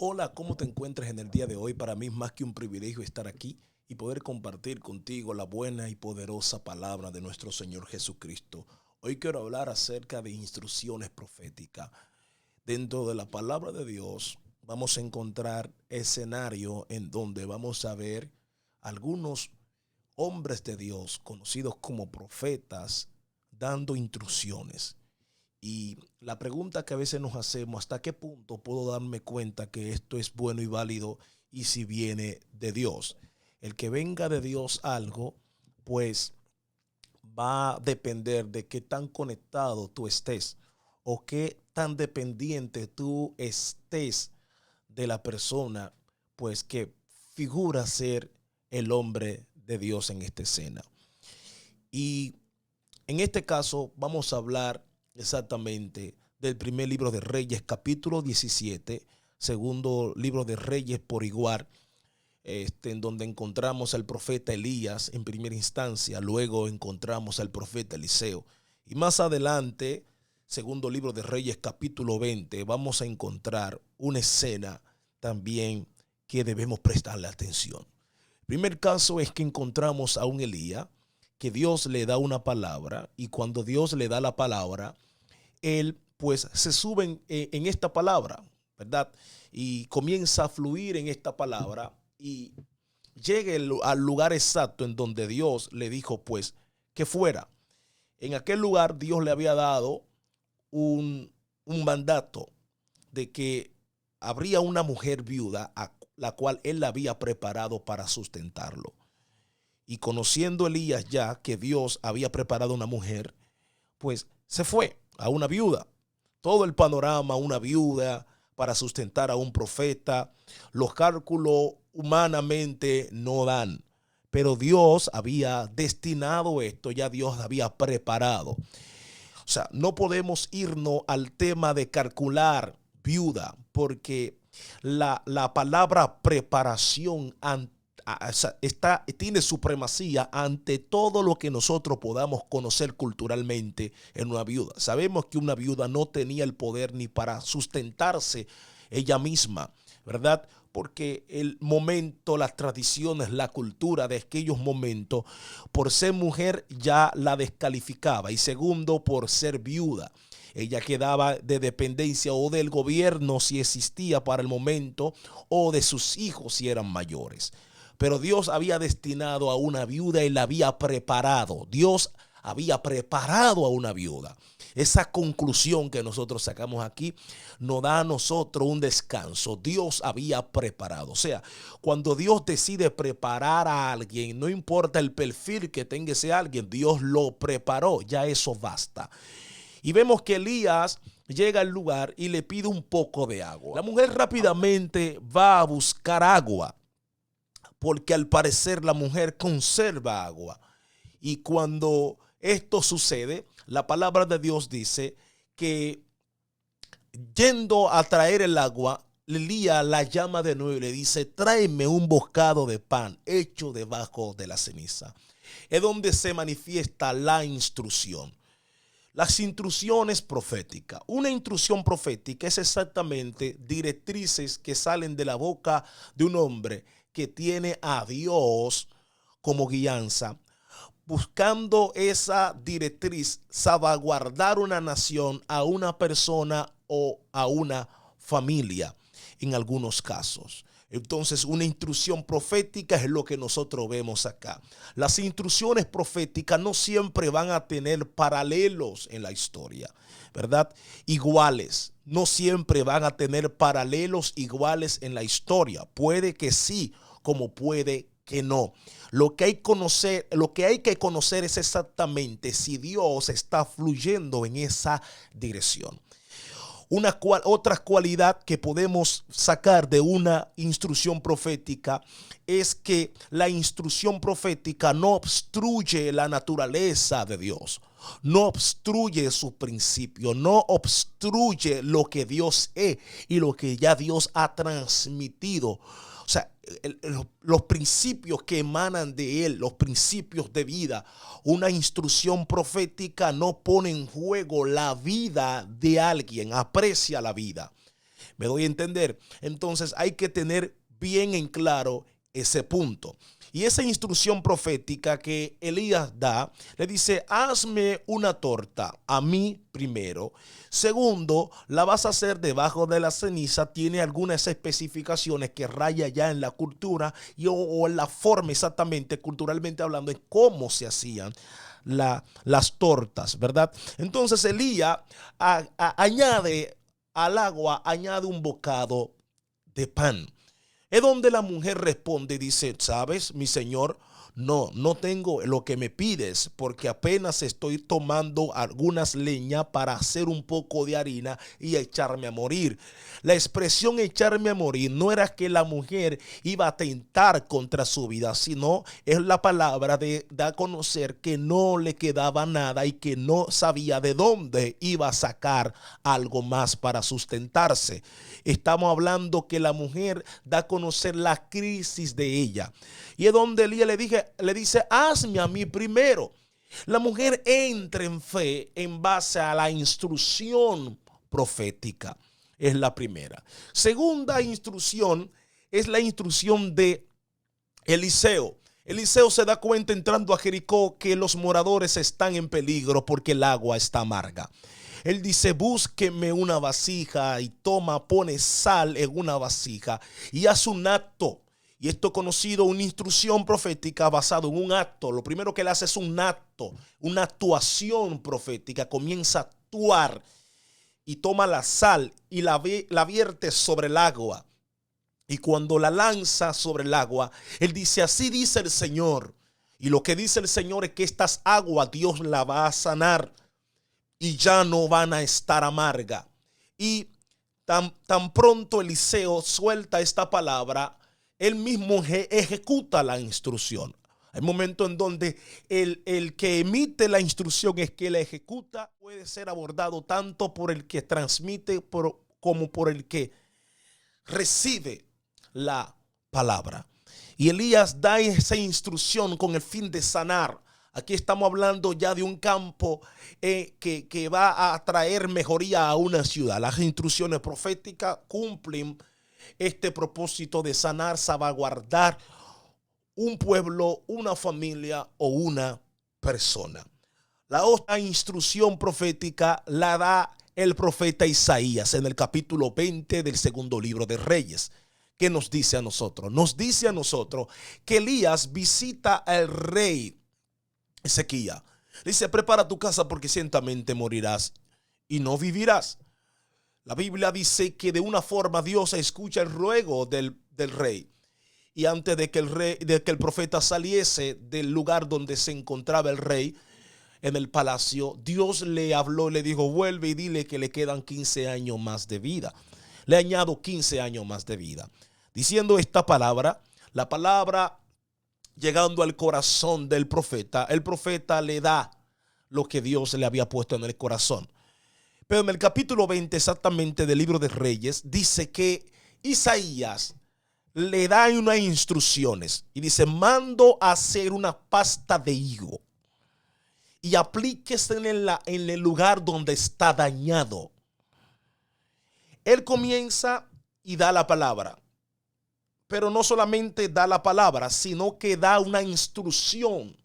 Hola, ¿cómo te encuentras en el día de hoy? Para mí es más que un privilegio estar aquí y poder compartir contigo la buena y poderosa palabra de nuestro Señor Jesucristo. Hoy quiero hablar acerca de instrucciones proféticas. Dentro de la palabra de Dios vamos a encontrar escenario en donde vamos a ver algunos hombres de Dios conocidos como profetas dando instrucciones. Y la pregunta que a veces nos hacemos, ¿hasta qué punto puedo darme cuenta que esto es bueno y válido y si viene de Dios? El que venga de Dios algo, pues va a depender de qué tan conectado tú estés o qué tan dependiente tú estés de la persona, pues que figura ser el hombre de Dios en esta escena. Y en este caso vamos a hablar exactamente del primer libro de Reyes, capítulo 17, segundo libro de Reyes por igual, en donde encontramos al profeta Elías en primera instancia, luego encontramos al profeta Eliseo. Y más adelante, segundo libro de Reyes, capítulo 20, vamos a encontrar una escena también que debemos prestarle atención. El primer caso es que encontramos a un Elías que Dios le da una palabra y cuando Dios le da la palabra, él pues se sube en esta palabra, ¿verdad? Y comienza a fluir en esta palabra y llega al lugar exacto en donde Dios le dijo pues que fuera. En aquel lugar Dios le había dado un mandato de que habría una mujer viuda a la cual él la había preparado para sustentarlo. Y conociendo Elías ya que Dios había preparado una mujer, pues se fue a una viuda. Todo el panorama, una viuda para sustentar a un profeta, los cálculos humanamente no dan. Pero Dios había destinado esto, ya Dios había preparado. O sea, no podemos irnos al tema de calcular viuda, porque la palabra preparación tiene supremacía ante todo lo que nosotros podamos conocer culturalmente en una viuda. Sabemos que una viuda no tenía el poder ni para sustentarse ella misma, ¿verdad? Porque el momento, las tradiciones, la cultura de aquellos momentos, por ser mujer ya la descalificaba y segundo, por ser viuda. Ella quedaba de dependencia o del gobierno si existía para el momento o de sus hijos si eran mayores. Pero Dios había destinado a una viuda y la había preparado. Dios había preparado a una viuda. Esa conclusión que nosotros sacamos aquí nos da a nosotros un descanso. Dios había preparado. O sea, cuando Dios decide preparar a alguien, no importa el perfil que tenga ese alguien, Dios lo preparó. Ya eso basta. Y vemos que Elías llega al lugar y le pide un poco de agua. La mujer rápidamente va a buscar agua porque al parecer la mujer conserva agua. Y cuando esto sucede, la palabra de Dios dice que yendo a traer el agua, Elías la llama de nuevo y le dice, tráeme un bocado de pan hecho debajo de la ceniza. Es donde se manifiesta la instrucción. Las instrucciones proféticas. Una instrucción profética es exactamente directrices que salen de la boca de un hombre que tiene a Dios como guianza, buscando esa directriz, salvaguardar una nación, a una persona o a una familia en algunos casos. Entonces, una instrucción profética es lo que nosotros vemos acá. Las instrucciones proféticas no siempre van a tener paralelos en la historia, ¿verdad? Iguales. No siempre van a tener paralelos iguales en la historia. Puede que sí, como puede que no. Lo que hay que conocer es exactamente si Dios está fluyendo en esa dirección. Otra cualidad que podemos sacar de una instrucción profética es que la instrucción profética no obstruye la naturaleza de Dios, no obstruye su principio, no obstruye lo que Dios es y lo que ya Dios ha transmitido. O sea, los principios que emanan de él, los principios de vida. Una instrucción profética no pone en juego la vida de alguien, aprecia la vida. Me doy a entender. Entonces hay que tener bien en claro ese punto. Y esa instrucción profética que Elías da, le dice, hazme una torta a mí primero. Segundo, la vas a hacer debajo de la ceniza. Tiene algunas especificaciones que raya ya en la cultura o en la forma exactamente, culturalmente hablando, en cómo se hacían las tortas, ¿verdad? Entonces Elías añade al agua, añade un bocado de pan. Es donde la mujer responde y dice, ¿sabes, mi señor? No tengo lo que me pides porque apenas estoy tomando algunas leñas para hacer un poco de harina y echarme a morir. La expresión echarme a morir no era que la mujer iba a atentar contra su vida, sino es la palabra de dar a conocer que no le quedaba nada y que no sabía de dónde iba a sacar algo más para sustentarse. Estamos hablando que la mujer da a conocer la crisis de ella. Y es donde Elías le dice, hazme a mí primero. La mujer entra en fe en base a la instrucción profética. Es la primera. Segunda instrucción es la instrucción de Eliseo. Eliseo se da cuenta entrando a Jericó que los moradores están en peligro porque el agua está amarga. Él dice, búsqueme una vasija y pone sal en una vasija y haz un acto. Y esto conocido, una instrucción profética basado en un acto. Lo primero que él hace es un acto, una actuación profética. Comienza a actuar y toma la sal y la vierte sobre el agua. Y cuando la lanza sobre el agua, él dice, así dice el Señor. Y lo que dice el Señor es que estas aguas Dios la va a sanar y ya no van a estar amargas. Y tan pronto Eliseo suelta esta palabra, él mismo ejecuta la instrucción. Hay momentos en donde el que emite la instrucción es que la ejecuta. Puede ser abordado tanto por el que transmite como por el que recibe la palabra. Y Elías da esa instrucción con el fin de sanar. Aquí estamos hablando ya de un campo que va a traer mejoría a una ciudad. Las instrucciones proféticas cumplen este propósito de sanar, salvaguardar un pueblo, una familia o una persona. La otra instrucción profética la da el profeta Isaías en el capítulo 20 del segundo libro de Reyes. ¿Qué nos dice a nosotros? Nos dice a nosotros que Elías visita al rey Ezequías. Dice, prepara tu casa porque ciertamente morirás y no vivirás. La Biblia dice que de una forma Dios escucha el ruego del rey. Y antes de que el profeta saliese del lugar donde se encontraba el rey, en el palacio, Dios le habló, le dijo, vuelve y dile que le quedan 15 años más de vida. Le añado 15 años más de vida. Diciendo esta palabra, la palabra llegando al corazón del profeta, el profeta le da lo que Dios le había puesto en el corazón. Pero en el capítulo 20 exactamente del libro de Reyes dice que Isaías le da unas instrucciones y dice, mando a hacer una pasta de higo y aplíquese en el lugar donde está dañado. Él comienza y da la palabra. Pero no solamente da la palabra, sino que da una instrucción.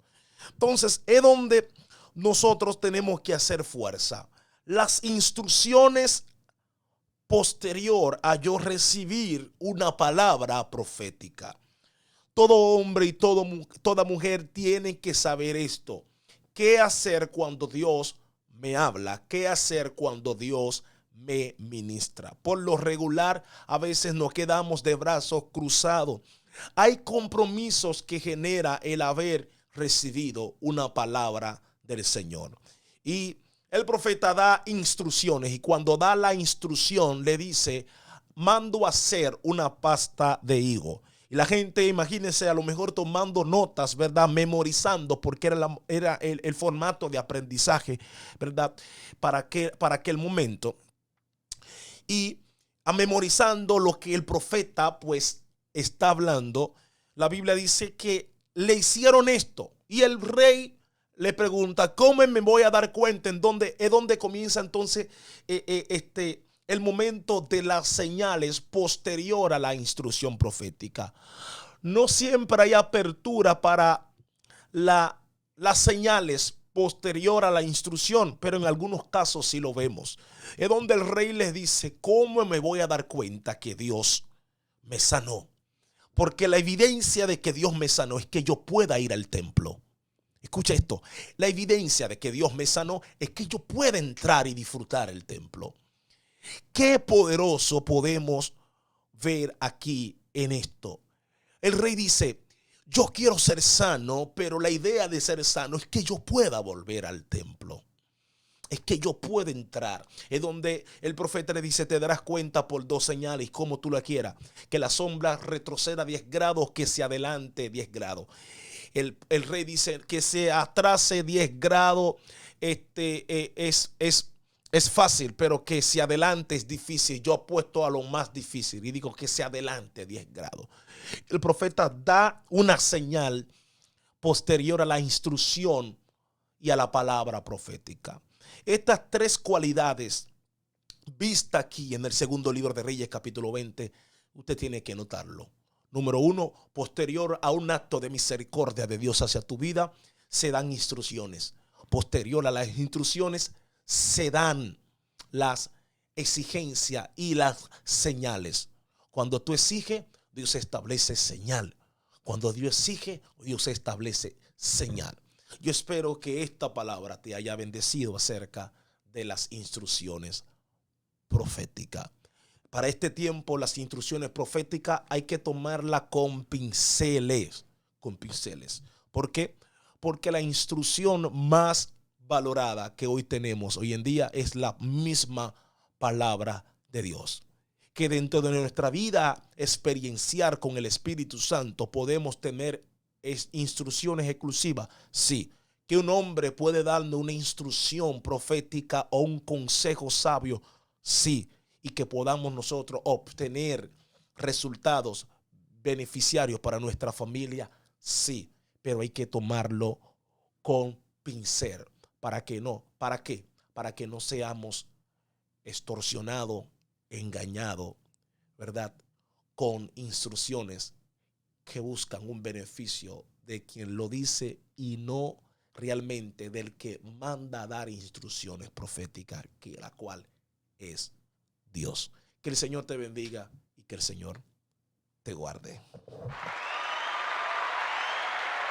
Entonces es donde nosotros tenemos que hacer fuerza. Las instrucciones posterior a yo recibir una palabra profética. Todo hombre y toda mujer tienen que saber esto. ¿Qué hacer cuando Dios me habla? ¿Qué hacer cuando Dios me ministra? Por lo regular, a veces nos quedamos de brazos cruzados. Hay compromisos que genera el haber recibido una palabra del Señor. Y el profeta da instrucciones y cuando da la instrucción le dice, mando a hacer una pasta de higo. Y la gente, imagínense, a lo mejor tomando notas, ¿verdad? Memorizando, porque era el formato de aprendizaje, ¿verdad? Para aquel momento. Y memorizando lo que el profeta, pues, está hablando. La Biblia dice que le hicieron esto. Y el rey le pregunta, ¿cómo me voy a dar cuenta? ¿En dónde comienza entonces el momento de las señales posterior a la instrucción profética. No siempre hay apertura para las señales posterior a la instrucción, pero en algunos casos sí lo vemos. Es donde el rey les dice, ¿cómo me voy a dar cuenta que Dios me sanó? Porque la evidencia de que Dios me sanó es que yo pueda ir al templo. Escucha esto, la evidencia de que Dios me sanó es que yo pueda entrar y disfrutar el templo. Qué poderoso podemos ver aquí en esto. El rey dice, yo quiero ser sano, pero la idea de ser sano es que yo pueda volver al templo. Es que yo pueda entrar. Es donde el profeta le dice, te darás cuenta por dos señales, como tú la quieras, que la sombra retroceda 10 grados, que se adelante 10 grados. El rey dice que se atrase 10 grados, es fácil, pero que se adelante es difícil. Yo apuesto a lo más difícil y digo que se adelante 10 grados. El profeta da una señal posterior a la instrucción y a la palabra profética. Estas tres cualidades vistas aquí en el segundo libro de Reyes, capítulo 20, usted tiene que notarlo. Número uno, posterior a un acto de misericordia de Dios hacia tu vida, se dan instrucciones. Posterior a las instrucciones, se dan las exigencias y las señales. Cuando tú exiges, Dios establece señal. Cuando Dios exige, Dios establece señal. Yo espero que esta palabra te haya bendecido acerca de las instrucciones proféticas. Para este tiempo, las instrucciones proféticas hay que tomarlas con pinceles. Con pinceles. ¿Por qué? Porque la instrucción más valorada que hoy tenemos hoy en día es la misma palabra de Dios. Que dentro de nuestra vida experienciar con el Espíritu Santo podemos tener instrucciones exclusivas. Sí. Que un hombre puede darnos una instrucción profética o un consejo sabio. Sí. Y que podamos nosotros obtener resultados beneficiarios para nuestra familia. Sí. Pero hay que tomarlo con pincel. ¿Para qué no? ¿Para qué? Para que no seamos extorsionados, engañado, ¿verdad? Con instrucciones que buscan un beneficio de quien lo dice y no realmente del que manda a dar instrucciones proféticas, que la cual es Dios. Que el Señor te bendiga y que el Señor te guarde.